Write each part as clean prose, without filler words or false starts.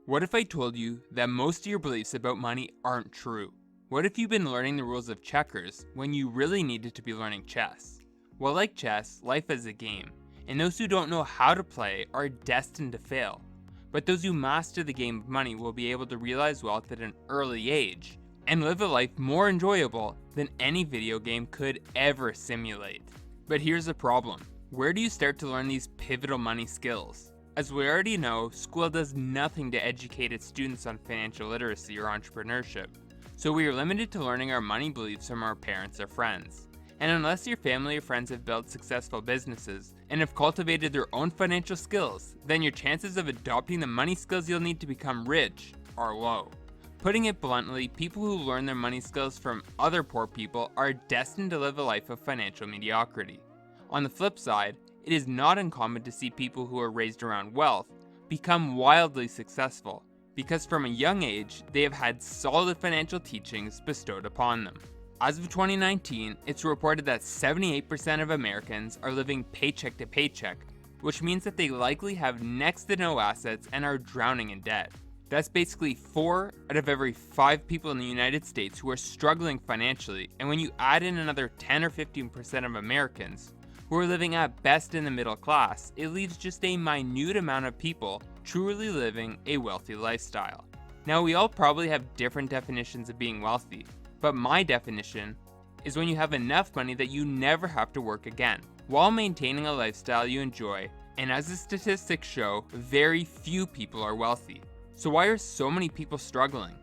What if I told you that most of your beliefs about money aren't true? What if you've been learning the rules of checkers when you really needed to be learning chess? Well, like chess, life is a game, and those who don't know how to play are destined to fail. But those who master the game of money will be able to realize wealth at an early age and live a life more enjoyable than any video game could ever simulate. But here's the problem. Where do you start to learn these pivotal money skills? As we already know, school does nothing to educate its students on financial literacy or entrepreneurship, so we are limited to learning our money beliefs from our parents or friends. And unless your family or friends have built successful businesses and have cultivated their own financial skills, then your chances of adopting the money skills you'll need to become rich are low. Putting it bluntly, people who learn their money skills from other poor people are destined to live a life of financial mediocrity. On the flip side, it is not uncommon to see people who are raised around wealth become wildly successful because from a young age they have had solid financial teachings bestowed upon them. As of 2019, it's reported that 78% of Americans are living paycheck to paycheck, which means that they likely have next to no assets and are drowning in debt. That's basically 4 out of every 5 people in the United States who are struggling financially, and when you add in another 10 or 15% of Americans who are living at best in the middle class, it leaves just a minute amount of people truly living a wealthy lifestyle. Now, we all probably have different definitions of being wealthy, but my definition is when you have enough money that you never have to work again, while maintaining a lifestyle you enjoy, and as the statistics show, very few people are wealthy. So why are so many people struggling?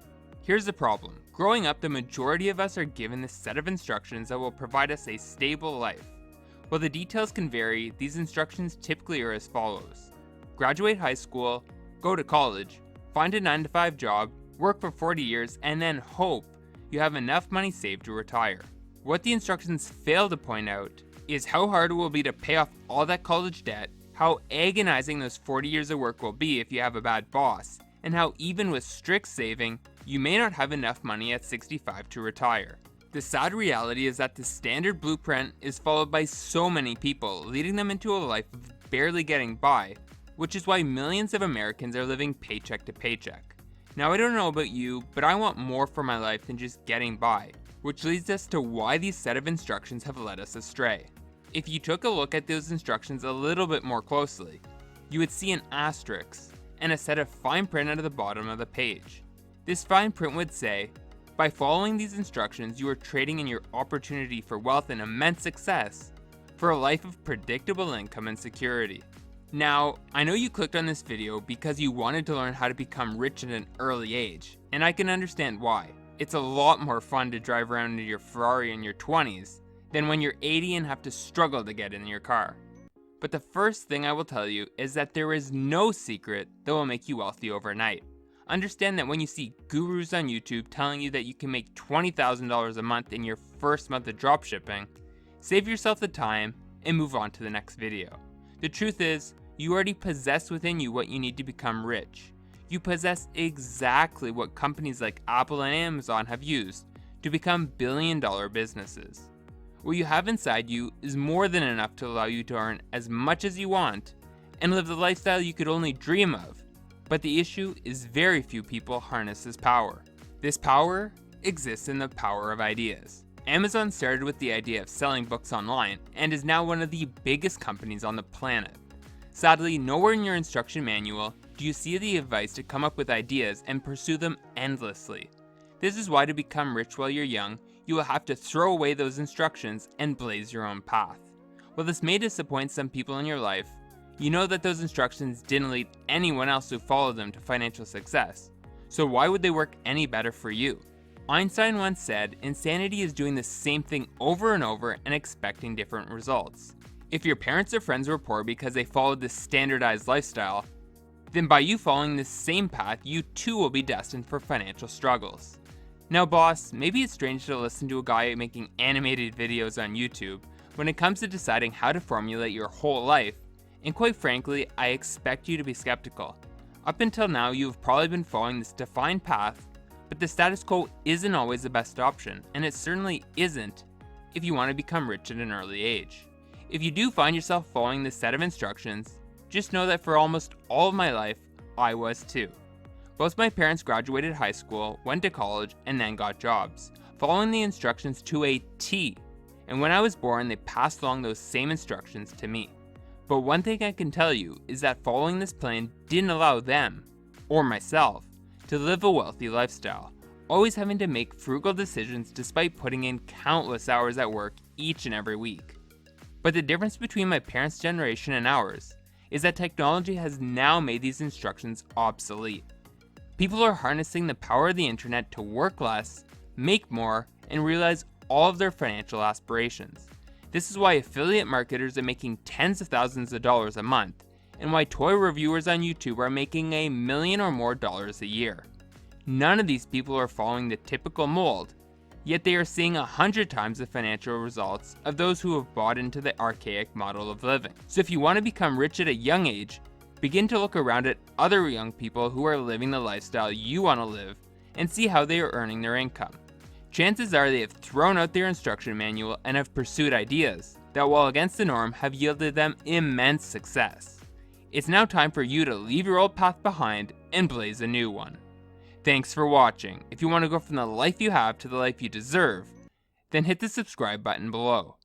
Here's the problem. Growing up, the majority of us are given this set of instructions that will provide us a stable life. While the details can vary, these instructions typically are as follows. Graduate high school, go to college, find a 9-to-5 job, work for 40 years, and then hope you have enough money saved to retire. What the instructions fail to point out is how hard it will be to pay off all that college debt, how agonizing those 40 years of work will be if you have a bad boss, and how even with strict saving, you may not have enough money at 65 to retire. The sad reality is that the standard blueprint is followed by so many people, leading them into a life of barely getting by, which is why millions of Americans are living paycheck to paycheck. Now, I don't know about you, but I want more for my life than just getting by, which leads us to why these set of instructions have led us astray. If you took a look at those instructions a little bit more closely, you would see an asterisk and a set of fine print at the bottom of the page. This fine print would say, by following these instructions, you are trading in your opportunity for wealth and immense success for a life of predictable income and security. Now, I know you clicked on this video because you wanted to learn how to become rich at an early age, and I can understand why. It's a lot more fun to drive around in your Ferrari in your 20s than when you're 80 and have to struggle to get in your car. But the first thing I will tell you is that there is no secret that will make you wealthy overnight. Understand that when you see gurus on YouTube telling you that you can make $20,000 a month in your first month of dropshipping, save yourself the time and move on to the next video. The truth is, you already possess within you what you need to become rich. You possess exactly what companies like Apple and Amazon have used to become billion-dollar businesses. What you have inside you is more than enough to allow you to earn as much as you want and live the lifestyle you could only dream of. But the issue is very few people harness this power. This power exists in the power of ideas. Amazon started with the idea of selling books online and is now one of the biggest companies on the planet. Sadly, nowhere in your instruction manual do you see the advice to come up with ideas and pursue them endlessly. This is why to become rich while you're young, you will have to throw away those instructions and blaze your own path. While this may disappoint some people in your life, you know that those instructions didn't lead anyone else who followed them to financial success. So why would they work any better for you? Einstein once said, insanity is doing the same thing over and over and expecting different results. If your parents or friends were poor because they followed this standardized lifestyle, then by you following this same path, you too will be destined for financial struggles. Now boss, maybe it's strange to listen to a guy making animated videos on YouTube when it comes to deciding how to formulate your whole life, and quite frankly, I expect you to be skeptical. Up until now, you have probably been following this defined path, but the status quo isn't always the best option, and it certainly isn't if you want to become rich at an early age. If you do find yourself following this set of instructions, just know that for almost all of my life, I was too. Both my parents graduated high school, went to college, and then got jobs, following the instructions to a T. And when I was born, they passed along those same instructions to me. But one thing I can tell you is that following this plan didn't allow them, or myself, to live a wealthy lifestyle, always having to make frugal decisions despite putting in countless hours at work each and every week. But the difference between my parents' generation and ours is that technology has now made these instructions obsolete. People are harnessing the power of the internet to work less, make more, and realize all of their financial aspirations. This is why affiliate marketers are making tens of thousands of dollars a month, and why toy reviewers on YouTube are making $1 million or more a year. None of these people are following the typical mold, yet they are seeing 100 times the financial results of those who have bought into the archaic model of living. So if you want to become rich at a young age, begin to look around at other young people who are living the lifestyle you want to live and see how they are earning their income. Chances are they have thrown out their instruction manual and have pursued ideas that, while against the norm, have yielded them immense success. It's now time for you to leave your old path behind and blaze a new one. Thanks for watching. If you want to go from the life you have to the life you deserve, then hit the subscribe button below.